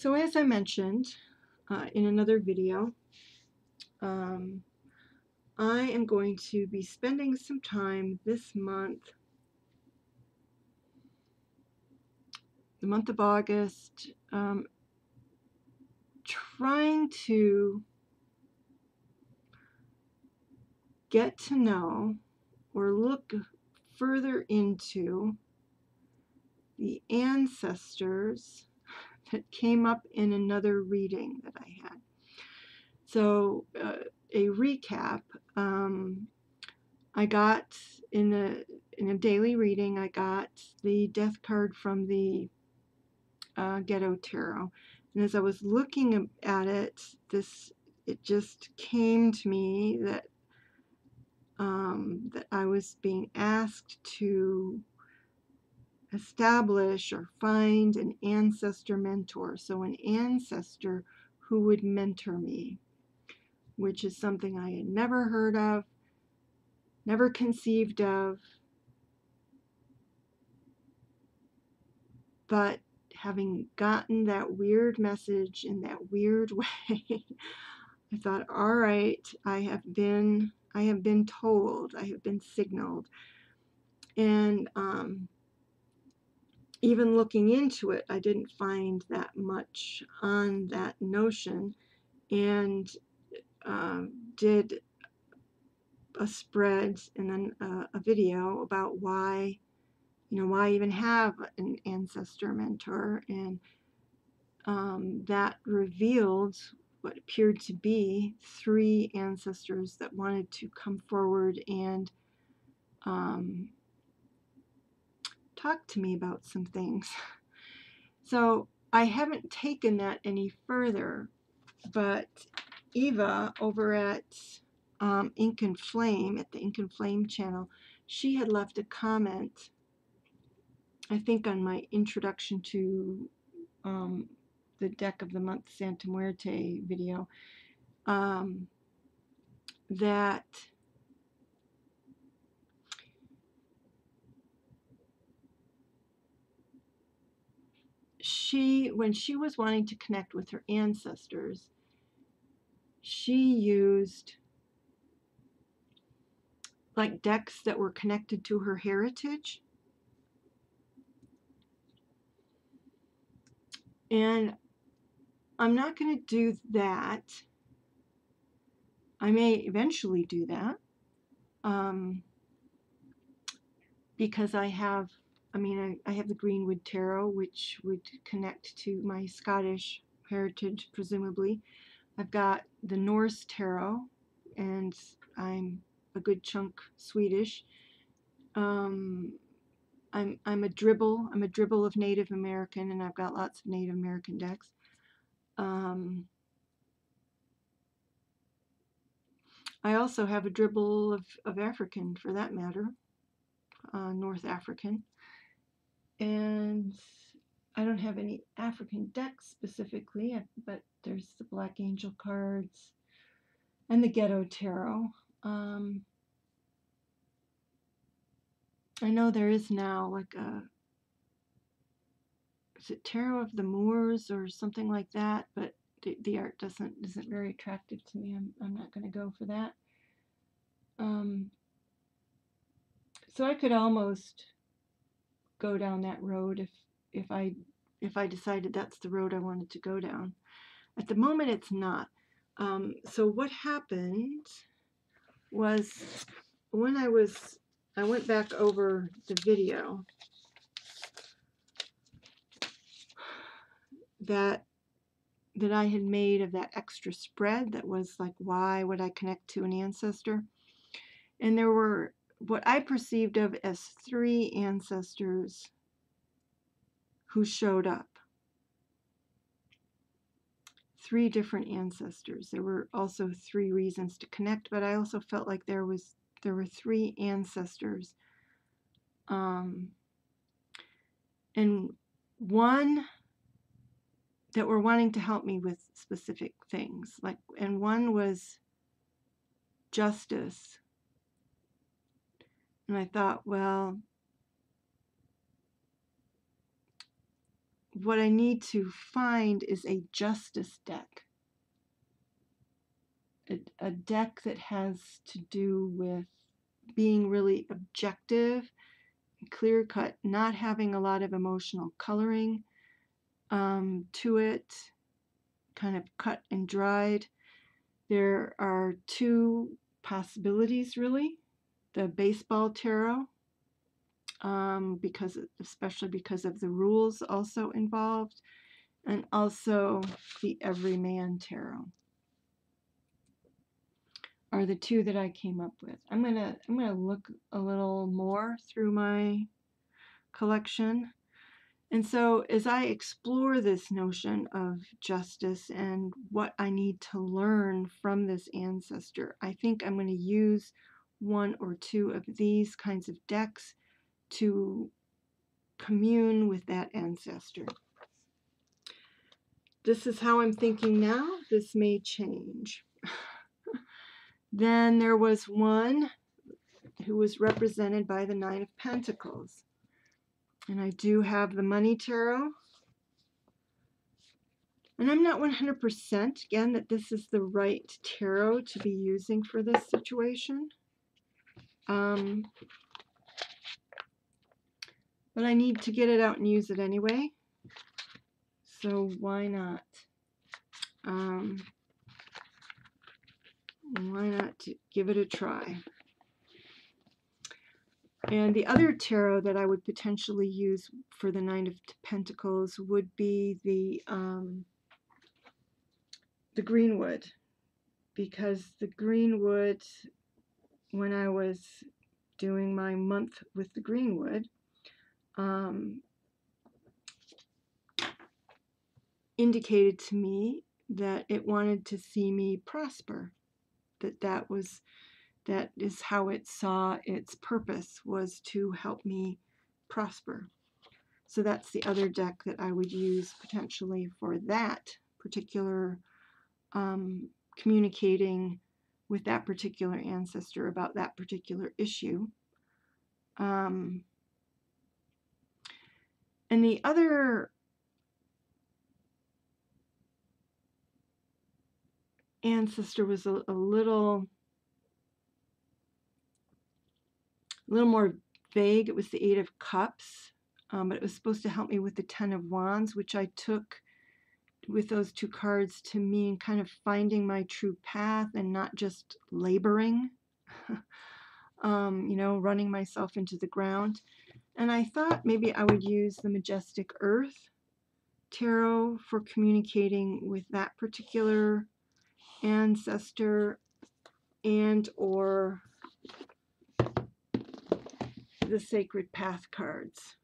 So as I mentioned in another video, I am going to be spending some time this month, the month of August, trying to get to know or look further into the ancestors that came up in another reading that I had. So a recap, I got in a daily reading, I got the death card from the Ghetto Tarot, and as I was looking at it, it just came to me that that I was being asked to establish or find an ancestor mentor, so an ancestor who would mentor me, which is something I had never heard of, never conceived of, but having gotten that weird message in that weird way, I thought, all right, I have been told, I have been signaled. And even looking into it, I didn't find that much on that notion, and did a spread and then a video about why even have an ancestor mentor, and that revealed what appeared to be 3 ancestors that wanted to come forward and talk to me about some things. So I haven't taken that any further, but Eva over at Ink and Flame, at the Ink and Flame channel, she had left a comment, I think on my introduction to the Deck of the Month Santa Muerte video, that when she was wanting to connect with her ancestors, she used like decks that were connected to her heritage. And I'm not going to do that. I may eventually do that, because I have the Greenwood Tarot, which would connect to my Scottish heritage, presumably. I've got the Norse Tarot, and I'm a good chunk Swedish. I'm a dribble of Native American, and I've got lots of Native American decks. I also have a dribble of African, for that matter, North African. And I don't have any African decks specifically, but there's the Black Angel cards and the Ghetto Tarot. I know there is now like is it Tarot of the Moors or something like that, but the art isn't very attractive to me. I'm not going to go for that. So I could almost go down that road if I decided that's the road I wanted to go down. At the moment, it's not. So what happened was, when I went back over the video that I had made of that extra spread that was like, why would I connect to an ancestor? And there were what I perceived of as 3 ancestors who showed up. 3 different ancestors. There were also 3 reasons to connect, but I also felt like there were 3 ancestors, and one that were wanting to help me with specific things, and one was justice. And I thought, well, what I need to find is a justice deck. A deck that has to do with being really objective, clear cut, not having a lot of emotional coloring to it, kind of cut and dried. There are two possibilities, really. The baseball tarot, especially because of the rules also involved, and also the Everyman Tarot are the two that I came up with. I'm gonna look a little more through my collection. And so as I explore this notion of justice and what I need to learn from this ancestor, I think I'm going to use one or two of these kinds of decks to commune with that ancestor. This is how I'm thinking now. This may change. Then there was one who was represented by the Nine of Pentacles. And I do have the Money Tarot. And I'm not 100% again that this is the right tarot to be using for this situation. But I need to get it out and use it anyway. So why not? Why not give it a try? And the other tarot that I would potentially use for the Nine of Pentacles would be the Greenwood, because the Greenwood, when I was doing my month with the Greenwood, indicated to me that it wanted to see me prosper, that is how it saw its purpose, was to help me prosper. So that's the other deck that I would use potentially for that particular communicating with that particular ancestor about that particular issue. And the other ancestor was a little more vague. It was the Eight of Cups, but it was supposed to help me with the Ten of Wands, which I took with those two cards to mean kind of finding my true path and not just laboring, running myself into the ground. And I thought maybe I would use the Majestic Earth Tarot for communicating with that particular ancestor, and or the Sacred Path cards.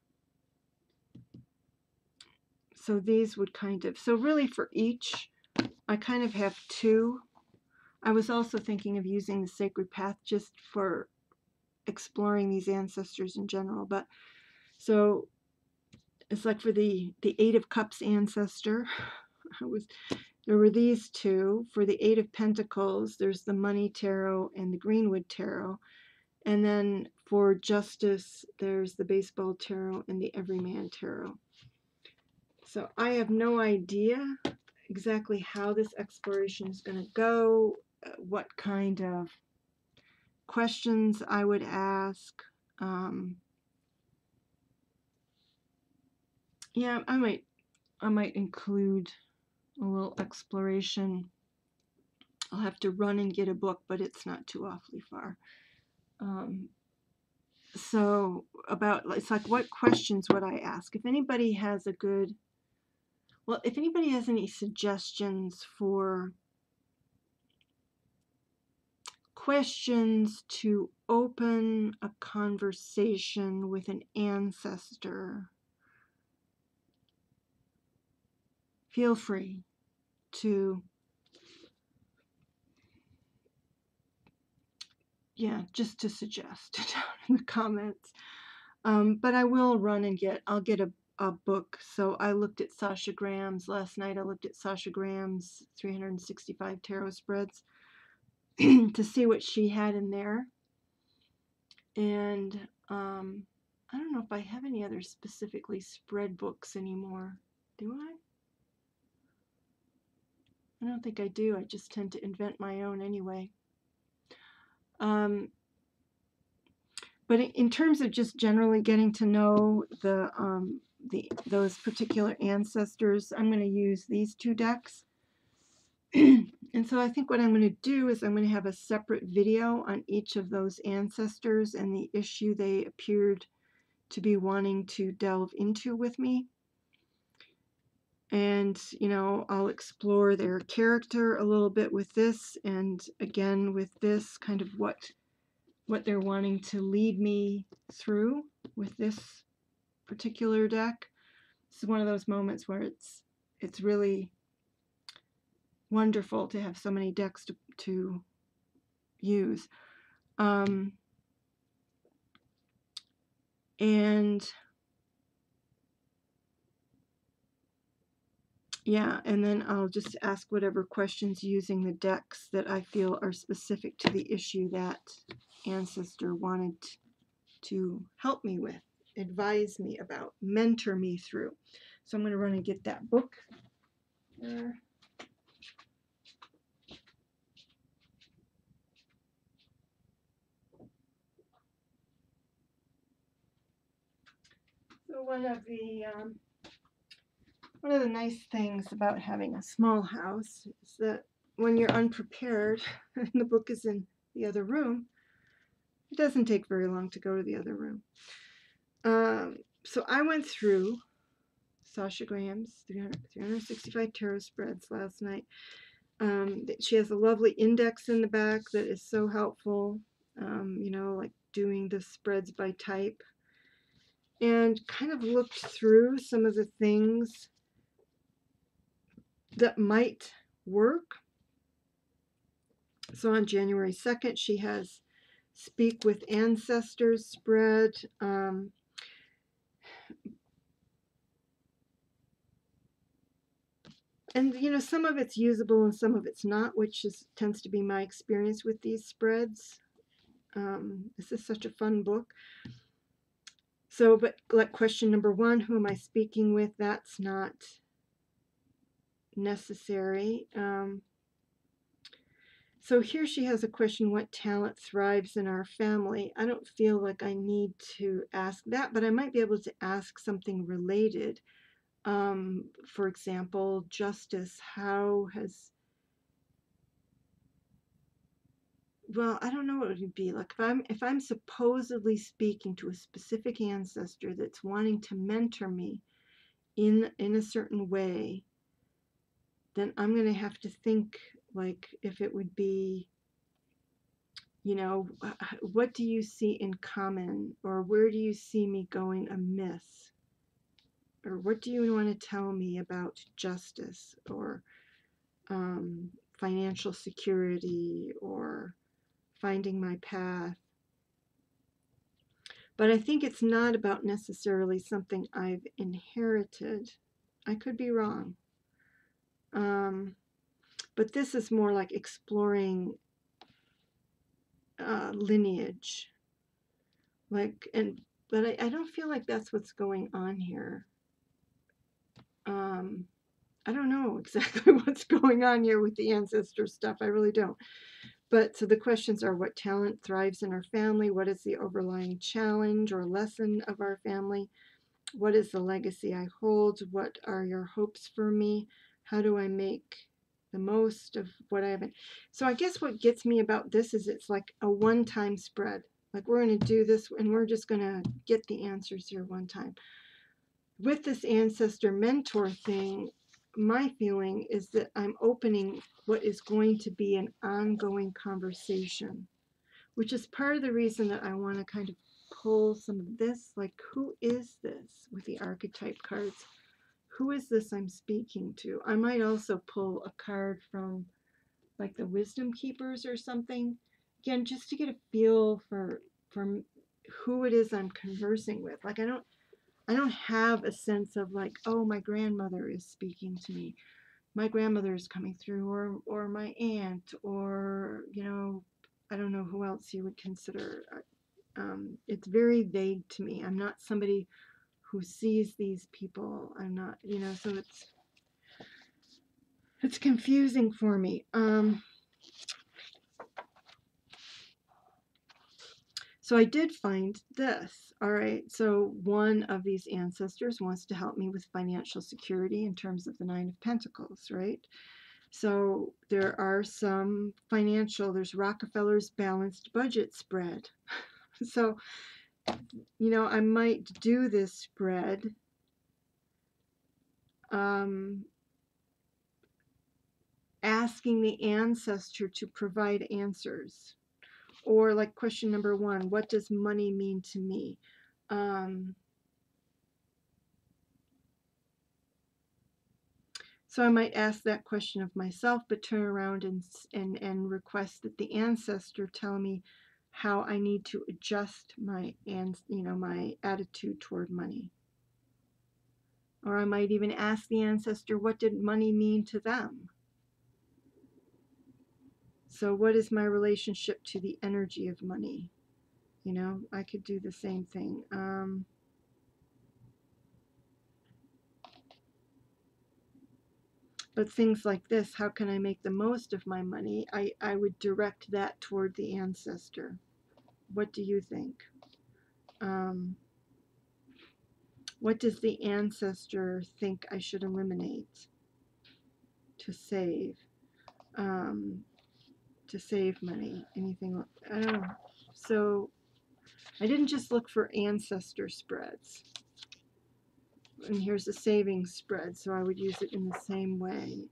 So these would so really for each, I kind of have two. I was also thinking of using the Sacred Path just for exploring these ancestors in general. But so it's like for the Eight of Cups ancestor, there were these two. For the Eight of Pentacles, there's the Money Tarot and the Greenwood Tarot. And then for Justice, there's the Baseball Tarot and the Everyman Tarot. So I have no idea exactly how this exploration is going to go, what kind of questions I would ask. Yeah, I might include a little exploration. I'll have to run and get a book, but it's not too awfully far. So it's like, what questions would I ask? If anybody has if anybody has any suggestions for questions to open a conversation with an ancestor, feel free to, just to suggest down in the comments. But I will run and I'll get a book. So I looked at Sasha Grahams last night. I looked at Sasha Grahams' 365 tarot spreads to see what she had in there. And I don't know if I have any other specifically spread books anymore. Do I? I don't think I do. I just tend to invent my own anyway. But in terms of just generally getting to know those particular ancestors, I'm going to use these two decks. And so I think what I'm going to do is I'm going to have a separate video on each of those ancestors and the issue they appeared to be wanting to delve into with me. And, you know, I'll explore their character a little bit with this, and again with this, kind of what they're wanting to lead me through with this particular deck. This is one of those moments where it's really wonderful to have so many decks to use. And yeah, and then I'll just ask whatever questions using the decks that I feel are specific to the issue that ancestor wanted to help me with, advise me about, mentor me through. So I'm going to run and get that book. So one of the nice things about having a small house is that when you're unprepared and the book is in the other room, it doesn't take very long to go to the other room. So I went through Sasha Grahams' 365 tarot spreads last night. She has a lovely index in the back that is so helpful, you know, like doing the spreads by type, and kind of looked through some of the things that might work. So on January 2nd, she has Speak with Ancestors spread. And, you know, some of it's usable and some of it's not, which tends to be my experience with these spreads. This is such a fun book. So, but like question number 1, who am I speaking with? That's not necessary. So here she has a question, what talent thrives in our family? I don't feel like I need to ask that, but I might be able to ask something related. For example, justice, how has, well, I don't know what it would be like if I'm supposedly speaking to a specific ancestor that's wanting to mentor me in a certain way, then I'm going to have to think like if it would be, you know, what do you see in common, or where do you see me going amiss, or what do you want to tell me about justice, or financial security, or finding my path. But I think it's not about necessarily something I've inherited. I could be wrong. But this is more like exploring lineage. But I don't feel like that's what's going on here. I don't know exactly what's going on here with the ancestor stuff. I really don't. But so the questions are, what talent thrives in our family? What is the overlying challenge or lesson of our family? What is the legacy I hold? What are your hopes for me? How do I make the most of what I haven't? So I guess what gets me about this is it's like a one-time spread. Like we're going to do this and we're just going to get the answers here one time. With this ancestor mentor thing, my feeling is that I'm opening what is going to be an ongoing conversation, which is part of the reason that I want to kind of pull some of this, like who is this with the archetype cards? Who is this I'm speaking to? I might also pull a card from like the Wisdom Keepers or something, again, just to get a feel for who it is I'm conversing with. Like I don't have a sense of like, oh, my grandmother is speaking to me. My grandmother is coming through, or my aunt, or, you know, I don't know who else you would consider. It's very vague to me. I'm not somebody who sees these people. I'm not, so it's confusing for me. So I did find this. All right, so one of these ancestors wants to help me with financial security in terms of the Nine of Pentacles, right? So there are some there's Rockefeller's balanced budget spread. So, I might do this spread asking the ancestor to provide answers. Or like question number 1, what does money mean to me? So I might ask that question of myself, but turn around and request that the ancestor tell me how I need to adjust my my attitude toward money. Or I might even ask the ancestor, what did money mean to them? So what is my relationship to the energy of money? I could do the same thing. But things like this, how can I make the most of my money? I would direct that toward the ancestor. What do you think? What does the ancestor think I should eliminate to save? To save money? Anything? I don't know. So I didn't just look for ancestor spreads. And here's a savings spread, so I would use it in the same way.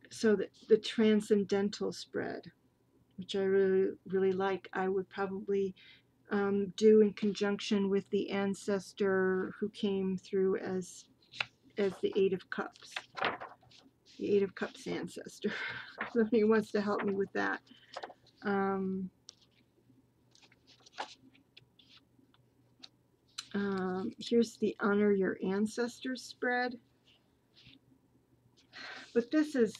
So the transcendental spread, which I really, really like, I would probably do in conjunction with the ancestor who came through as the Eight of Cups. The Eight of Cups ancestor. Somebody wants to help me with that. Here's the Honor Your Ancestors spread. But this is...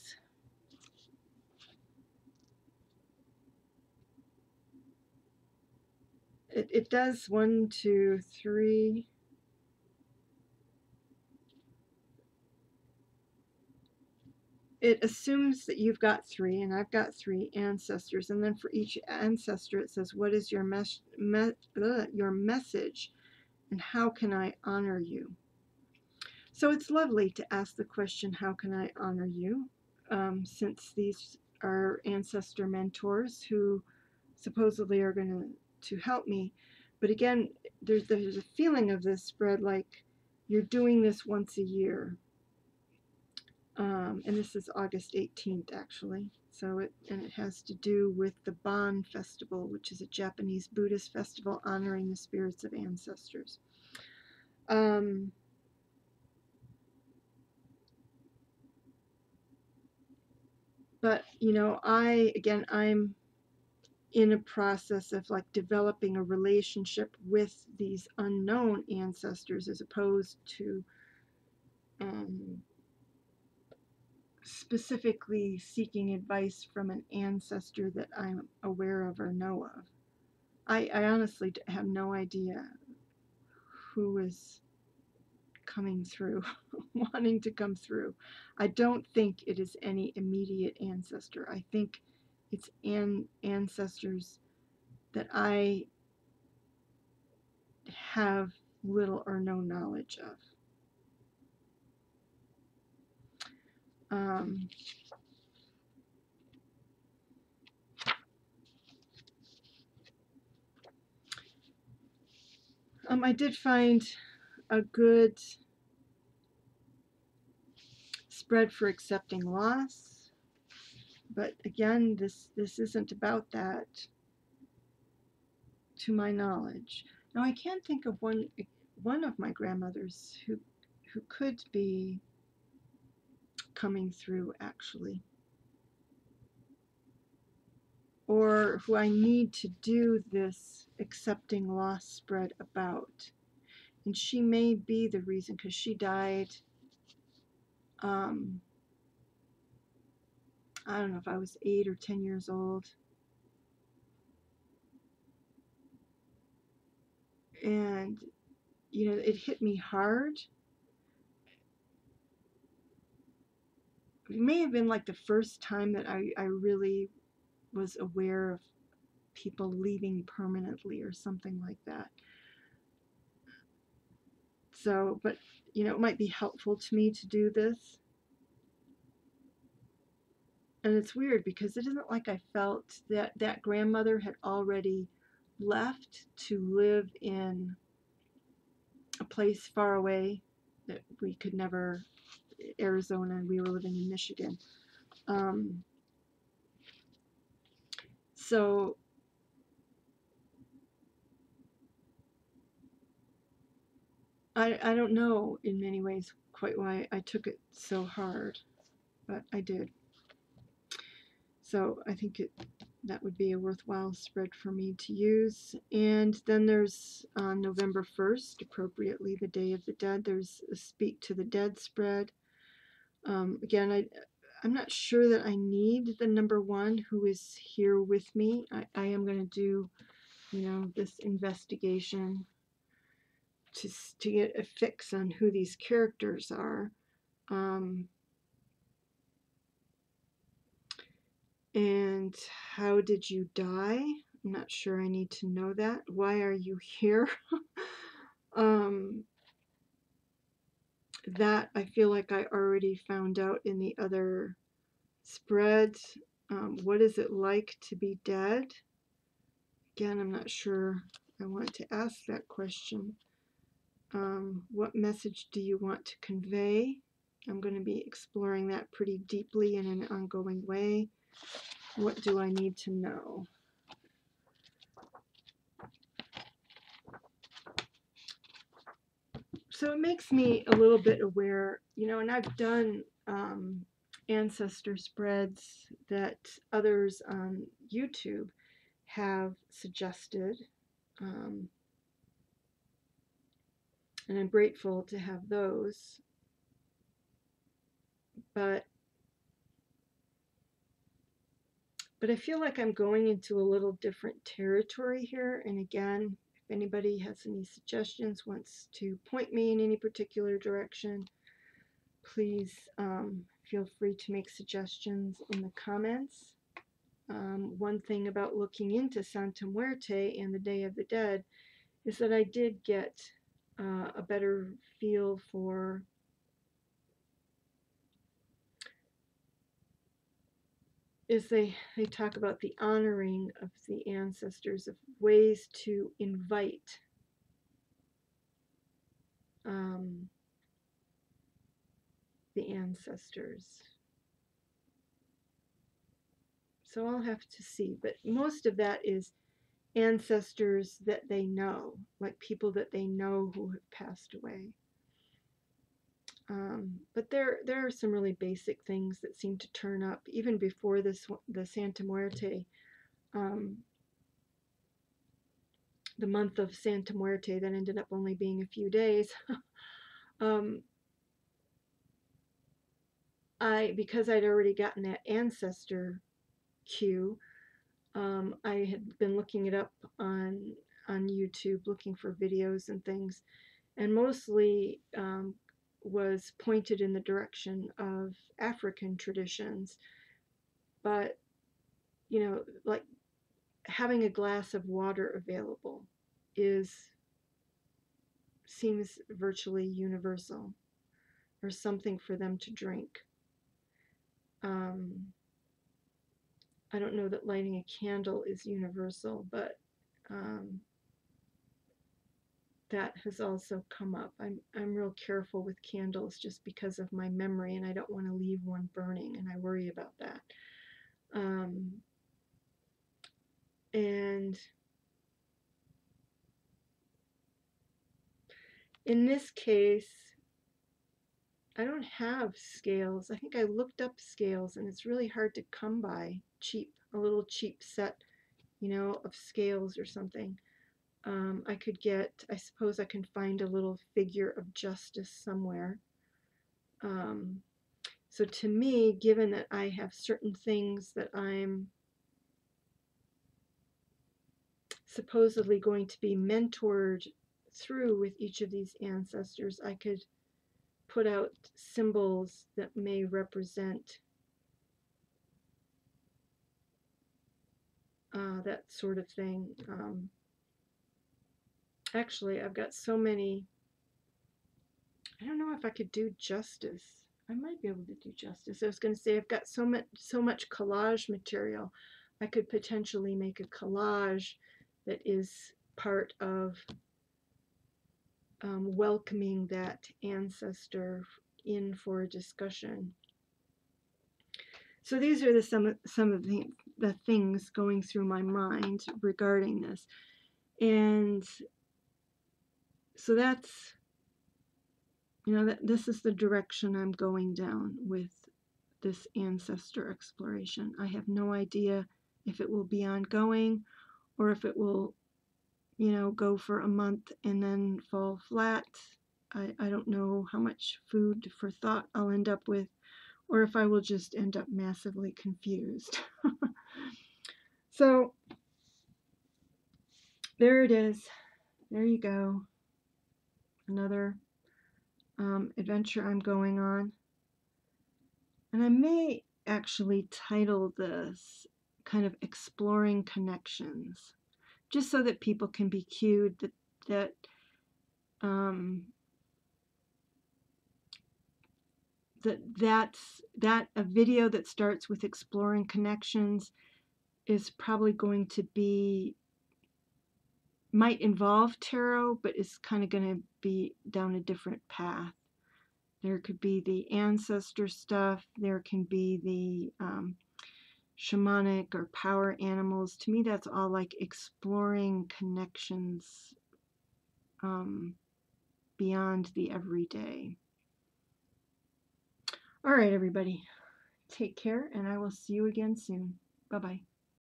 It does 1, 2, 3... It assumes that you've got 3, and I've got 3 ancestors, and then for each ancestor it says, what is your message, and how can I honor you? So it's lovely to ask the question, how can I honor you? Since these are ancestor mentors who supposedly are going to help me. But again, there's a feeling of this spread like you're doing this once a year. And this is August 18th, actually. So it has to do with the Bon Festival, which is a Japanese Buddhist festival honoring the spirits of ancestors. But, I'm in a process of like developing a relationship with these unknown ancestors as opposed to specifically seeking advice from an ancestor that I'm aware of or know of. I honestly have no idea who is coming through, wanting to come through. I don't think it is any immediate ancestor. I think it's ancestors that I have little or no knowledge of. I did find a good spread for accepting loss, but again, this isn't about that, to my knowledge. Now, I can't think of one of my grandmothers who could be coming through, actually, or who I need to do this accepting loss spread about. And she may be the reason, because she died, I don't know if I was 8 or 10 years old. And, you know, it hit me hard. It may have been like the first time that I really was aware of people leaving permanently or something like that. So, but, you know, it might be helpful to me to do this. And it's weird because it isn't like I felt that that grandmother had already left to live in a place far away that we could never, Arizona, and we were living in Michigan. Um, so I don't know in many ways quite why I took it so hard, but I did. So I think that would be a worthwhile spread for me to use. And then there's on November 1st, appropriately the Day of the Dead, there's a Speak to the Dead spread. Again, I'm not sure that I need the number one who is here with me. I am going to do, you know, this investigation to get a fix on who these characters are. And how did you die? I'm not sure I need to know that. Why are you here? um, that I feel like I already found out in the other spreads. What is it like to be dead? Again, I'm not sure I want to ask that question. What message do you want to convey? I'm going to be exploring that pretty deeply in an ongoing way. What do I need to know? So it makes me a little bit aware, you know, and I've done ancestor spreads that others on YouTube have suggested. And I'm grateful to have those. But I feel like I'm going into a little different territory here. And again, if anybody has any suggestions, wants to point me in any particular direction, please feel free to make suggestions in the comments. One thing about looking into Santa Muerte and the Day of the Dead is that I did get a better feel for they talk about the honoring of the ancestors, of ways to invite the ancestors. So I'll have to see, but most of that is ancestors that they know, like people that they know who have passed away. But there are some really basic things that seem to turn up even before the Santa Muerte, the month of Santa Muerte that ended up only being a few days. Because I'd already gotten that ancestor cue, I had been looking it up on YouTube, looking for videos and things, and mostly was pointed in the direction of African traditions. But, you know, like having a glass of water available seems virtually universal, or something for them to drink. I don't know that lighting a candle is universal, but that has also come up. I'm real careful with candles just because of my memory, and I don't want to leave one burning, and I worry about that. And in this case, I don't have scales. I think I looked up scales, and it's really hard to come by a little cheap set, you know, of scales or something. I suppose I can find a little figure of justice somewhere. So to me, given that I have certain things that I'm supposedly going to be mentored through with each of these ancestors, I could put out symbols that may represent that sort of thing. Actually, I've got so many. I don't know if I could do justice. I might be able to do justice. I was going to say I've got so much collage material. I could potentially make a collage that is part of welcoming that ancestor in for a discussion. So these are some of the things going through my mind regarding this. And so that's, you know, this is the direction I'm going down with this ancestor exploration. I have no idea if it will be ongoing or if it will, you know, go for a month and then fall flat. I don't know how much food for thought I'll end up with, or if I will just end up massively confused. So there it is. There you go. Another adventure I'm going on. And I may actually title this kind of Exploring Connections, just so that people can be cued that a video that starts with Exploring Connections is probably going to be, might involve tarot, but is kind of going to be down a different path. There could be the ancestor stuff, there can be the shamanic or power animals. To me, that's all like exploring connections beyond the everyday. All right, everybody, take care, and I will see you again soon. Bye-bye.